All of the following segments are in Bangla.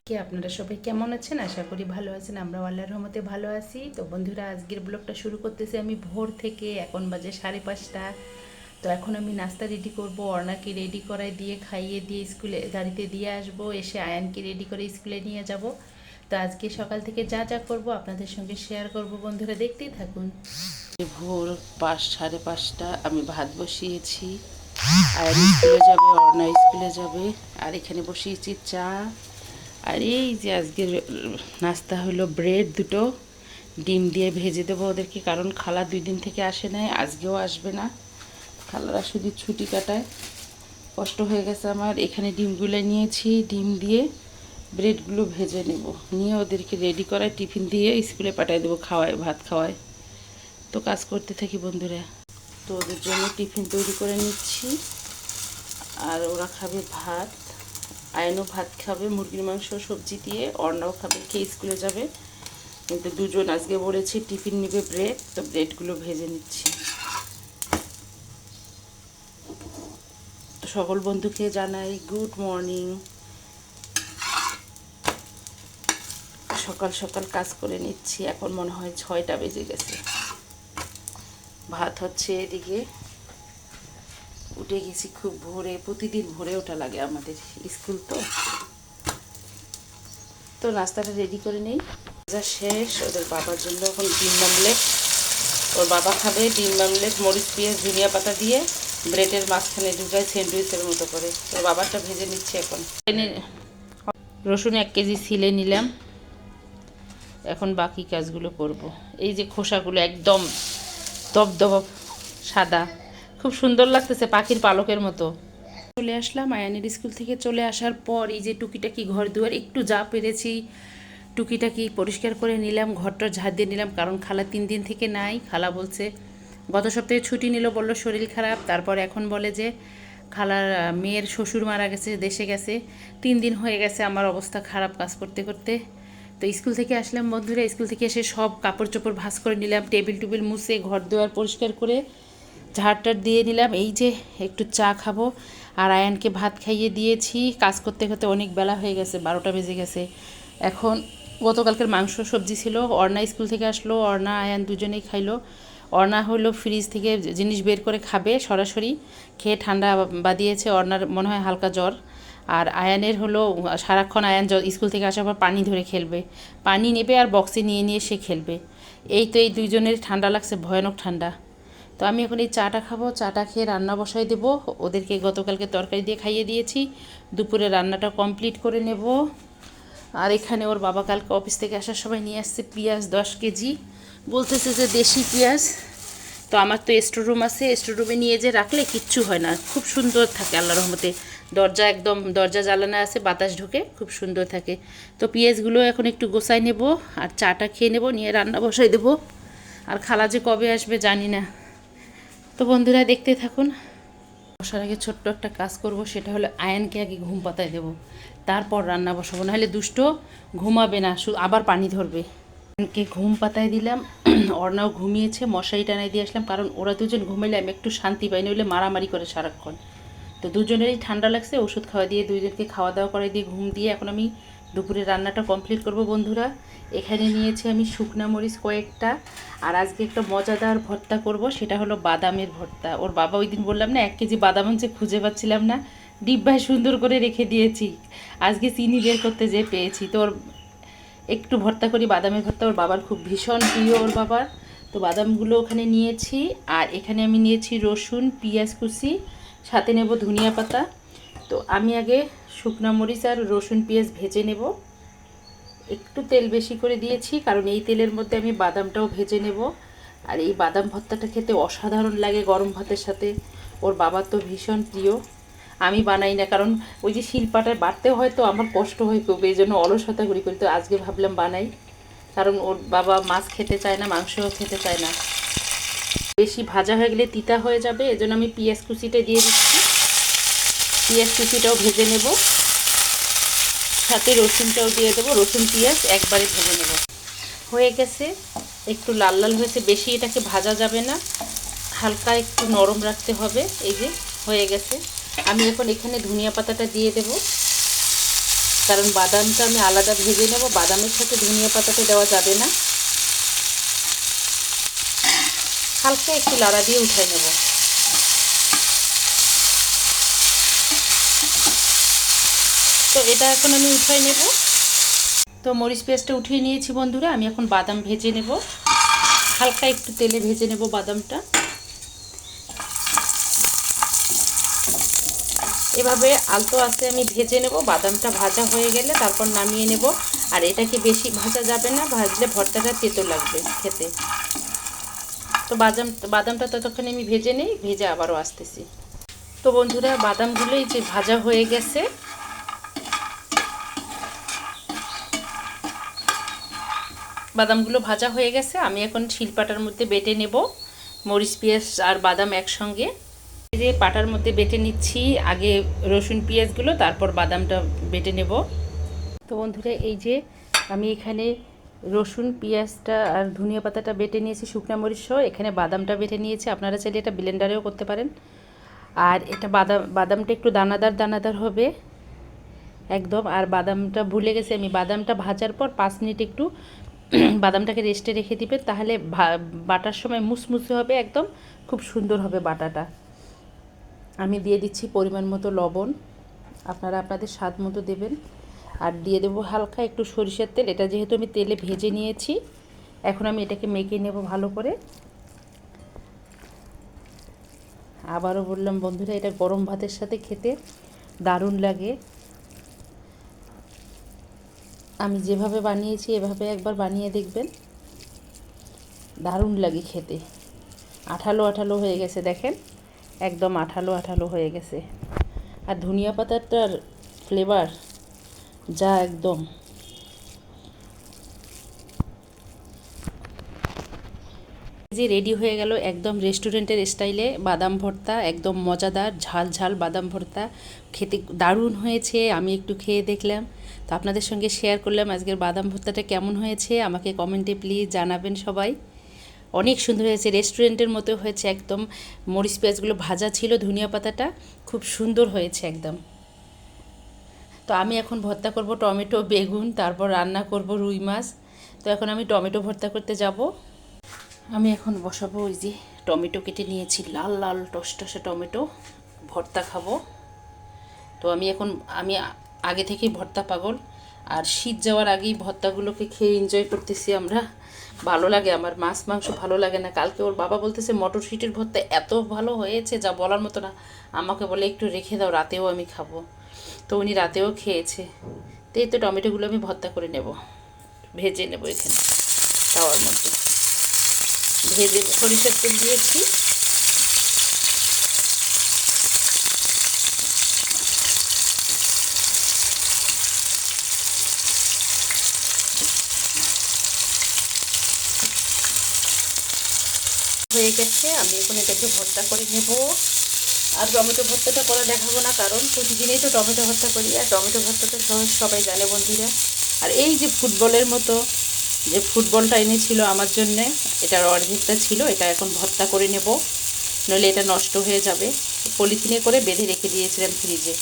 কি আপনারা সবাই কেমন আছেন? আশা করি ভালো আছেন। আমরা আল্লাহর রহমতে ভালো আছি। তো বন্ধুরা, আজকের ব্লগটা শুরু করতেছি আমি ভোর থেকে। এখন বাজে 5:30। তো এখন আমি নাস্তা রেডি করব। অর্ণাকে রেডি করাই দিয়ে খাইয়ে দিয়ে স্কুলে গাড়িতে দিয়ে আসব। এসে আয়ানকে রেডি করে স্কুলে নিয়ে যাব। তো আজকে সকাল থেকে যা যা করব আপনাদের সঙ্গে শেয়ার করব। বন্ধুরা, দেখতেই থাকুন। ভোর 5:30 আমি ভাত বসিয়েছি। আয়ান স্কুলে যাবে, অর্ণা স্কুলে যাবে। আর এখানে বসিয়েছি চা। আর এই যে আজকের নাস্তা হলো ব্রেড দুটো, ডিম দিয়ে ভেজে দেবো ওদেরকে, কারণ খালা 2 দিন থেকে আসে নাই, আজকেও আসবে না। খালারা শুধু ছুটি কাটায়, কষ্ট হয়ে গেছে আমার। এখানে ডিমগুলো নিয়েছি, ডিম দিয়ে ব্রেডগুলো ভেজে নেব, নিয়ে ওদেরকে রেডি করায় টিফিন দিয়ে স্কুলে পাঠিয়ে দেবো, খাওয়ায় ভাত খাওয়ায়। তো কাজ করতে থাকি বন্ধুরা। তো ওদের জন্য টিফিন তৈরি করে নিচ্ছি। আর ওরা খাবে ভাত, আয়নও ভাত খাবে মুরগির মাংস সবজি দিয়ে, অর্ণাও খাবে, খেয়ে স্কুলে যাবে। কিন্তু দুজন আজকে বলেছি টিফিন নেবে ব্রেড, তো ব্রেডগুলো ভেজে নিচ্ছি। তো সকল বন্ধুকে জানাই গুড মর্নিং। সকাল সকাল কাজ করে নিচ্ছি, এখন মনে হয় 6টা বেজে গেছে। ভাত হচ্ছে এদিকে। উঠে গেছি খুব ভোরে, প্রতিদিন ভোরে ওঠা লাগে আমাদের, স্কুল তো। তো নাস্তাটা রেডি করে নেই, যা শেষ। ওদের বাবার জন্য এখন ডিম আমলেট, ওর বাবা খাবে ডিম আমলেট মরিচ পেঁয়াজ ধনিয়া পাতা দিয়ে ব্রেডের মাঝখানে ঢুকায় স্যান্ডউইচের মতো করে। ওর বাবারটা ভেজে নিচ্ছে এখন। রসুন 1 কেজি ছিলে নিলাম, এখন বাকি কাজগুলো করব। এই যে খোসাগুলো একদম দবদব সাদা, খুব সুন্দর লাগতেছে, পাখির পালকের মতো। চলে আসলাম আয়ানের স্কুল থেকে। চলে আসার পর এই যে টুকিটাকি ঘর দুয়ার একটু যা পেরেছি টুকিটাকি পরিষ্কার করে নিলাম, ঘরটা ঝাড় দিয়ে নিলাম, কারণ খালা 3 দিন থেকে নাই। খালা বলছে গত সপ্তাহে ছুটি নিল, বলল শরীর খারাপ। তারপর এখন বলে যে খালার মেয়ের শ্বশুর মারা গেছে, দেশে গেছে। 3 দিন হয়ে গেছে আমার অবস্থা খারাপ কাজ করতে করতে। তো স্কুল থেকে আসলাম বন্ধুরা, স্কুল থেকে এসে সব কাপড় চোপড় ভাঁজ করে নিলাম, টেবিল টুবিল মুছে ঘর দুয়ার পরিষ্কার করে ঝাড়টার দিয়ে নিলাম। এই যে একটু চা খাবো, আর আয়ানকে ভাত খাইয়ে দিয়েছি। কাজ করতে করতে অনেক বেলা হয়ে গেছে, 12টা বেজে গেছে। এখন গতকালকের মাংস সবজি ছিল, অর্ণা স্কুল থেকে আসলো, অর্ণা আয়ান দুজনেই খাইলো। অর্ণা হলো ফ্রিজ থেকে জিনিস বের করে খাবে সরাসরি, খেয়ে ঠান্ডা বাদিয়েছে। অর্ণার মনে হয় হালকা জ্বর। আর আয়ানের হলো সারাক্ষণ আয়ান স্কুল থেকে আসার পর পানি ধরে খেলবে, পানি নেবে আর বক্সে নিয়ে নিয়ে সে খেলবে। এই তো এই দুইজনের ঠান্ডা লাগছে, ভয়ানক ঠান্ডা। তো আমি এখন এই চাটা খাবো, চাটা খেয়ে রান্না বসাই দেবো। ওদেরকে গতকালকে তরকারি দিয়ে খাইয়ে দিয়েছি, দুপুরে রান্নাটা কমপ্লিট করে নেব। আর এখানে ওর বাবা কালকে অফিস থেকে আসার সময় নিয়ে আসছে পেঁয়াজ 10 কেজি, বলতেছে যে দেশি পেঁয়াজ। তো আমার তো স্টোররুম আছে, স্টোররুমে নিয়ে যে রাখলে কিচ্ছু হয় না, খুব সুন্দর থাকে আল্লাহর রহমতে। দরজা একদম দরজা জ্বালানো আছে, বাতাস ঢোকে, খুব সুন্দর থাকে। তো পেঁয়াজগুলো এখন একটু গোছাই নেব, আর চাটা খেয়ে নেব, নিয়ে রান্না বসাই দেবো। আর খালা যে কবে আসবে জানি না। তো বন্ধুরা দেখতে থাকুন। বসার আগে ছোট্ট একটা কাজ করব, সেটা হলো আয়ানকে আগে ঘুম পাতায় দেবো, তারপর রান্না বসাবো, নাহলে দুষ্ট ঘুমাবে না, আবার পানি ধরবে। আয়ানকে ঘুম পাতায় দিলাম, অর্ণাও ঘুমিয়েছে, মশারি টানাই দিয়ে আসলাম, কারণ ওরা দুজন ঘুমাইলে আমি একটু শান্তি পাই, নইলে মারামারি করে সারাক্ষণ। তো দুজনেরই ঠান্ডা লাগছে, ওষুধ খাওয়া দিয়ে দুইজনকে খাওয়া দাওয়া করাই দিয়ে ঘুম দিয়ে এখন আমি দুপুরে রান্নাটা কমপ্লিট করব বন্ধুরা। এখানে নিয়েছি আমি শুকনা মরিচ কয়েকটা, আর আজকে একটা মজাদার ভর্তা করব, সেটা হলো বাদামের ভর্তা। ওর বাবা ওই দিন বললাম না 1 কেজি বাদাম আনছে, খুঁজে পাচ্ছিলাম না, ডিব্বায় সুন্দর করে রেখে দিয়েছি, আজকে চিনি বের করতে যেয়ে পেয়েছি। তো ওর একটু ভর্তা করি, বাদামের ভর্তা ওর বাবার খুব ভীষণ প্রিয় ওর বাবার। তো বাদামগুলো ওখানে নিয়েছি, আর এখানে আমি নিয়েছি রসুন পেঁয়াজ কুচি, সাথে নেব ধনিয়া পাতা। তো আমি আগে শুকনা মরিচ আর রসুন পেঁয়াজ ভেজে নেব, একটু তেল বেশি করে দিয়েছি, কারণ এই তেলের মধ্যে আমি বাদামটাও ভেজে নেব। আর এই বাদাম ভর্তাটা খেতে অসাধারণ লাগে গরম ভাতের সাথে, ওর বাবার তো ভীষণ প্রিয়। আমি বানাই না, কারণ ওই যে শিলপাটায় বাটতে হয়তো আমার কষ্ট হয় খুব, এই জন্য অলসতা করি। তো আজকে ভাবলাম বানাই, কারণ ওর বাবা মাছ খেতে চায় না, মাংসও খেতে চায় না। বেশি ভাজা হয়ে গেলে তিতা হয়ে যাবে, এজন্য আমি পেঁয়াজ কুচিটা দিয়ে দিচ্ছি। পেঁয়াজ কুচিটাও ভেজে নেব, সাথে রসুনটাও দিয়ে দেবো, রসুন পেঁয়াজ একবারে ভেজে নেব। হয়ে গেছে, একটু লাল লাল হয়েছে, বেশি এটাকে ভাজা যাবে না, হালকা একটু নরম রাখতে হবে। এই যে হয়ে গেছে, আমি এখন এখানে ধনিয়া পাতাটা দিয়ে দেব। কারণ বাদামটা আমি আলাদা ভেজে নেব, বাদামের সাথে ধনিয়া পাতাটা দেওয়া যাবে না। হালকা একটু লাড়া দিয়ে উঠাই নেব। তো এটা এখন আমি উঠাই নেব। তো মরিচ পেঁয়াজটা উঠিয়ে নিয়েছি বন্ধুরা, আমি এখন বাদাম ভেজে নেব। হালকা একটু তেলে ভেজে নেব বাদামটা। এভাবে আলতো আস্তে আমি ভেজে নেব। বাদামটা ভাজা হয়ে গেলে তারপর নামিয়ে নেব। আর এটাকে বেশি ভাজা যাবে না, ভাজলে ভর্তাটা তেতো লাগবে খেতে। তো বাদামটা ততক্ষণে আমি ভেজে নিই, ভেজে আবারও আসতেছি। তো বন্ধুরা, বাদামগুলো এই যে ভাজা হয়ে গেছে। বাদামগুলো ভাজা হয়ে গেছে, আমি এখন শিলপাটার মধ্যে বেটে নেব মরিচ পেঁয়াজ আর বাদাম একসঙ্গে। এই যে পাটার মধ্যে বেটে নিচ্ছি, আগে রসুন পেঁয়াজগুলো, তারপর বাদামটা বেটে নেব। তো বন্ধুরা, এই যে আমি এখানে রসুন পেঁয়াজটা আর ধনিয়া পাতাটা বেটে নিয়েছি শুকনো মরিচ সহ, এখানে বাদামটা বেটে নিয়েছি। আপনারা চাইলে এটা ব্লেন্ডারেও করতে পারেন। আর এটা বাদামটা একটু দানাদার দানাদার হবে একদম। আর বাদামটা ভুলে গেছি আমি, বাদামটা ভাজার পর 5 মিনিট একটু বাদামটাকে রেস্টে রেখে দিবেন, তাহলে বাটার সময় মুসমুসে হবে একদম, খুব সুন্দর হবে বাটাটা। আমি দিয়ে দিচ্ছি পরিমাণ মতো লবণ, আপনারা আপনাদের স্বাদ মতো দেবেন। আর দিয়ে দেবো হালকা একটু সরিষার তেল। এটা যেহেতু আমি তেলে ভেজে নিয়েছি, এখন আমি এটাকে মেখে নেব ভালো করে। আবারও বললাম বন্ধুরা, এটা গরম ভাতের সাথে খেতে দারুণ লাগে। আমি যেভাবে বানিয়েছি এভাবে একবার বানিয়ে দেখবেন, দারুণ লাগে খেতে। আঠালো আঠালো হয়ে গেছে, দেখেন একদম আঠালো আঠালো হয়ে গেছে। আর ধনিয়া পাতাটার ফ্লেভার যা একদম। যে রেডি হয়ে গেল একদম রেস্টুরেন্টের স্টাইলে বাদাম ভর্তা, একদম মজাদার ঝাল ঝাল বাদাম ভর্তা। খেতে দারুণ হয়েছে, আমি একটু খেয়ে দেখলাম, তো আপনাদের সঙ্গে শেয়ার করলাম আজকের বাদাম ভর্তাটা কেমন হয়েছে। আমাকে কমেন্টে প্লিজ জানাবেন সবাই। অনেক সুন্দর হয়েছে, রেস্টুরেন্টের মতো হয়েছে একদম। মরিচ পেঁয়াজগুলো ভাজা ছিল, ধনিয়া পাতাটা খুব সুন্দর হয়েছে একদম। তো আমি এখন ভর্তা করব টমেটো বেগুন, তারপর রান্না করব রুই মাছ। তো এখন আমি টমেটো ভর্তা করতে যাব। আমি এখন বসাবো, ওই যে টমেটো কেটে নিয়েছি, লাল লাল টসটসে টমেটো, ভর্তা খাবো। তো আমি আগে থেকেই ভর্তা পাগল। আর শীত যাওয়ার আগেই ভর্তাগুলোকে খেয়ে এনজয় করতেছি আমরা। ভালো লাগে আমার, মাছ মাংস ভালো লাগে না। কালকে ওর বাবা বলতেছে মটরশুঁটির ভর্তা এত ভালো হয়েছে যা বলার মতো না। আমাকে বলে একটু রেখে দাও, রাতেও আমি খাবো। তো উনি রাতেও খেয়েছে। তো এই তো টমেটোগুলো আমি ভর্তা করে নেব, ভেজে নেব এখানে তাওয়ার মধ্যে। ভেজে সরিষার তেল দিয়েছি। হয়ে গেছে, আমি এখন এটাকে ভর্তা করে নেব। আর টমেটো ভর্তাটা করা দেখাবো না, কারণ প্রতিদিনই তো টমেটো ভর্তা করি, আর টমেটো ভর্তা তো সবাই জানে বন্ধুরা। আর এই যে ফুটবলের মতো যে ফুটবলটা এনেছিল আমার জন্যে, এটার অর্ধেকটা ছিল, এটা এখন ভর্তা করে নেব, নইলে এটা নষ্ট হয়ে যাবে। পলিথিনে করে বেঁধে রেখে দিয়েছিলাম ফ্রিজে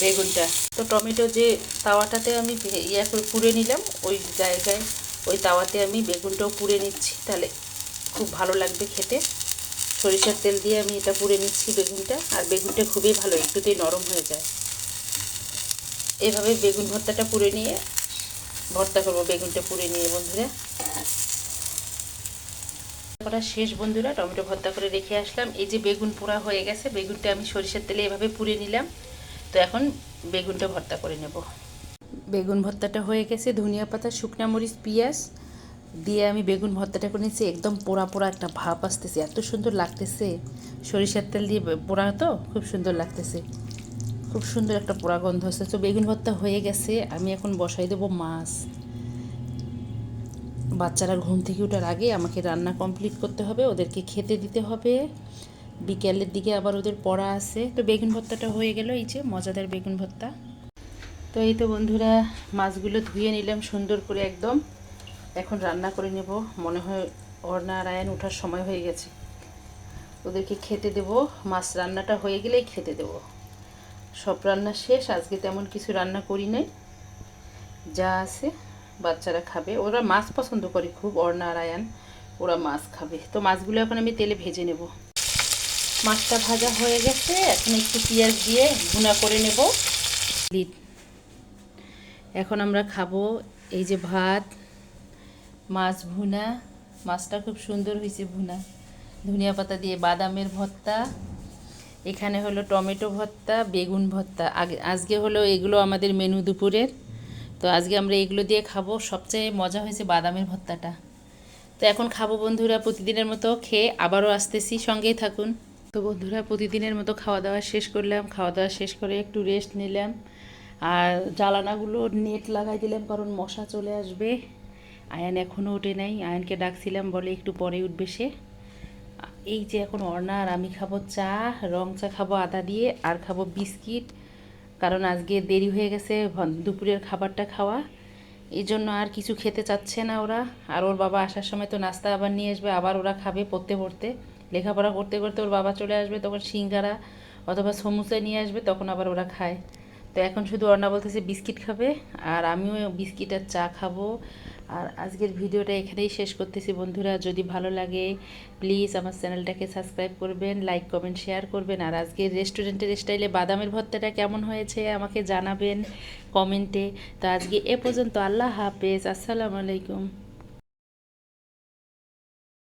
বেগুনটা। তো টমেটো যে তাওয়াটাতে আমি করে পুড়ে নিলাম, ওই জায়গায় ওই তাওয়াতে আমি বেগুনটাও পুড়ে নিচ্ছি, তাহলে খুব ভালো লাগবে খেতে। সরিষার তেল দিয়ে আমি এটা পুড়ে নিচ্ছি বেগুনটা। আর বেগুনটা খুবই ভালো, একটুতেই নরম হয়ে যায়। এভাবে বেগুন ভর্তাটা পুড়ে নিয়ে ভর্তা করবো, বেগুনটা পুড়ে নিয়ে বন্ধুরা। করা শেষ বন্ধুরা, টমেটো ভর্তা করে রেখে আসলাম। এই যে বেগুন পোড়া হয়ে গেছে, বেগুনটা আমি সরিষার তেলে এভাবে পুড়ে নিলাম। তো এখন বেগুনটা ভর্তা করে নেব। বেগুন ভর্তাটা হয়ে গেছে, ধনিয়া পাতা শুকনো মরিচ পেঁয়াজ দিয়ে আমি বেগুন ভর্তাটা করে নিচ্ছি। একদম পোড়া পোড়া একটা ভাব আসতেছে, এত সুন্দর লাগতেছে। সরিষার তেল দিয়ে পোড়া তো খুব সুন্দর লাগতেছে, খুব সুন্দর একটা পোড়া গন্ধ আসছে। তো বেগুন ভর্তা হয়ে গেছে, আমি এখন বসাই দেবো মাছ। বাচ্চারা ঘুম থেকে ওঠার আগে আমাকে রান্না কমপ্লিট করতে হবে, ওদেরকে খেতে দিতে হবে। বিকেলের দিকে আবার ওদের পড়া আছে। তো বেগুন ভর্তাটা হয়ে গেল, এই যে মজাদার বেগুন ভর্তা। তো এই তো বন্ধুরা, মাছগুলো ধুয়ে নিলাম সুন্দর করে একদম। এখন রান্না করে নেব। মনে হয় অর্ণা আর আয়ান ওঠার সময় হয়ে গেছে, ওদেরকে খেতে দেব। মাছ রান্নাটা হয়ে গেলেই খেতে দেব। সব রান্না শেষ, আজকে তেমন কিছু রান্না করি নাই। যা আছে বাচ্চারা খাবে। ওরা মাছ পছন্দ করে খুব, অর্ণা আর আয়ান, ওরা মাছ খাবে। তো মাছগুলো এখন আমি তেলে ভেজে নেব। মাছটা ভাজা হয়ে গেছে, এখন একটু পেঁয়াজ দিয়ে ভুনা করে নেব। এখন আমরা খাবো এই যে ভাত, মাছ ভুনা, মাছটা খুব সুন্দর হয়েছে ভুনা, ধনিয়া পাতা দিয়ে, বাদামের ভর্তা, এখানে হলো টমেটো ভর্তা, বেগুন ভর্তা। আজকে হলো এগুলো আমাদের মেনু দুপুরের। তো আজকে আমরা এগুলো দিয়ে খাবো। সবচেয়ে মজা হয়েছে বাদামের ভর্তাটা। তো এখন খাবো বন্ধুরা, প্রতিদিনের মতো খেয়ে আবারও আসতেছি, সঙ্গেই থাকুন। তো বন্ধুরা, প্রতিদিনের মতো খাওয়া দাওয়া শেষ করলাম। খাওয়া দাওয়া শেষ করে একটু রেস্ট নিলাম, আর জানালাগুলো নেট লাগাই দিলাম, কারণ মশা চলে আসবে। আয়ান এখনও ওঠে নাই, আয়ানকে ডাকছিলাম, বলে একটু পরে উঠবে সে। এই যে এখন অর্ণা আর আমি খাবো চা, রং চা খাবো আদা দিয়ে, আর খাবো বিস্কিট, কারণ আজকে দেরি হয়ে গেছে দুপুরের খাবারটা খাওয়া, এই জন্য আর কিছু খেতে চাচ্ছে না ওরা। আর ওর বাবা আসার সময় তো নাস্তা আবার নিয়ে আসবে, আবার ওরা খাবে পড়তে পড়তে, লেখাপড়া করতে করতে ওর বাবা চলে আসবে, তখন সিঙ্গারা অথবা সমুচা নিয়ে আসবে, তখন আবার ওরা খায়। তো এখন শুধু অর্ণা বলতেছে বিস্কিট খাবে, আর আমিও বিস্কিট আর চা খাবো। আর আজকের ভিডিওটা এখানেই শেষ করতেছি বন্ধুরা। যদি ভালো লাগে প্লিজ আমার চ্যানেলটাকে সাবস্ক্রাইব করবেন, লাইক কমেন্ট শেয়ার করবেন। আর আজকের রেস্টুরেন্টের স্টাইলে বাদামের ভর্তাটা কেমন হয়েছে আমাকে জানাবেন কমেন্টে। তো আজকে এ পর্যন্ত, আল্লাহ হাফেজ, আসসালামু আলাইকুম।